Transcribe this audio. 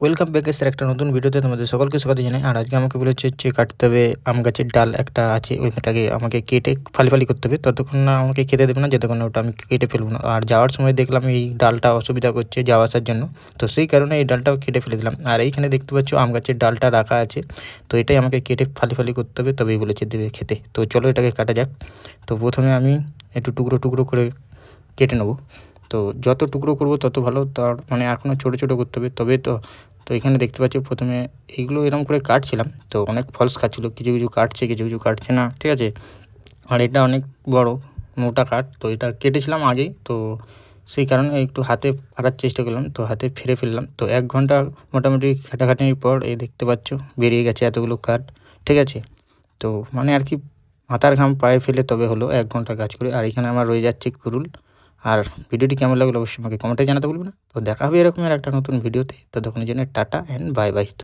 Welcome back sir একটা নতুন ভিডিওতে তোমাদের সকলকে স্বাগত জানাই। আর আজকে আমাকে বলেছে হচ্ছে কাটতে হবে আম গাছের ডাল একটা আছে, ওইটাকে আমাকে কেটে ফালি ফালি করতে হবে। ততক্ষণ না আমাকে খেতে দেবে না যতক্ষণ না ওটা আমি কেটে ফেলবো না। আর যাওয়ার সময় দেখলাম এই ডালটা অসুবিধা করছে যাওয়া আসার জন্য, তো সেই কারণে এই ডালটাও কেটে ফেলে দিলাম। আর এইখানে দেখতে পাচ্ছ আম গাছের ডালটা রাখা আছে, তো এটাই আমাকে কেটে ফালি ফালি করতে হবে, তবেই বলেছে দেবে খেতে। তো চলো এটাকে কাটা যাক। তো প্রথমে আমি একটু টুকরো টুকরো করে কেটে নেবো। তো যত টুকরো করব তত ভালো, তার মানে এখনও ছোটো ছোটো করতে হবে তবে তো। তো এখানে দেখতে পাচ্ছি প্রথমে এইগুলো এরকম করে কাটছিলাম, তো অনেক ফলস খাচ্ছিলো, কিছু কিছু কাটছে কিছু কিছু কাটছে না, ঠিক আছে। আর এটা অনেক বড় মোটা কাঠ, তো এটা কেটেছিলাম আগেই, তো সেই কারণে একটু হাতে ফাড়ার চেষ্টা করলাম, তো হাতে ফেরে ফেললাম। তো 1 ঘন্টা মোটামুটি খাটাখাটনির পর এই দেখতে পাচ্ছ বেরিয়ে গেছে এতগুলো কাঠ, ঠিক আছে। তো মানে আর কি মাথার ঘাম পায়ে ফেলে তবে হলো 1 ঘন্টা কাজ করে। আর এখানে আমার রয়ে যাচ্ছে কুরুল। আর ভিডিওটি কেমন লাগলো অবশ্যই আমাকে কমেন্টে জানাতে ভুলবেন না। তো দেখা হবে এরকম একটা নতুন ভিডিওতে, ততক্ষণের জন্য টাটা অ্যান্ড বাই বাই।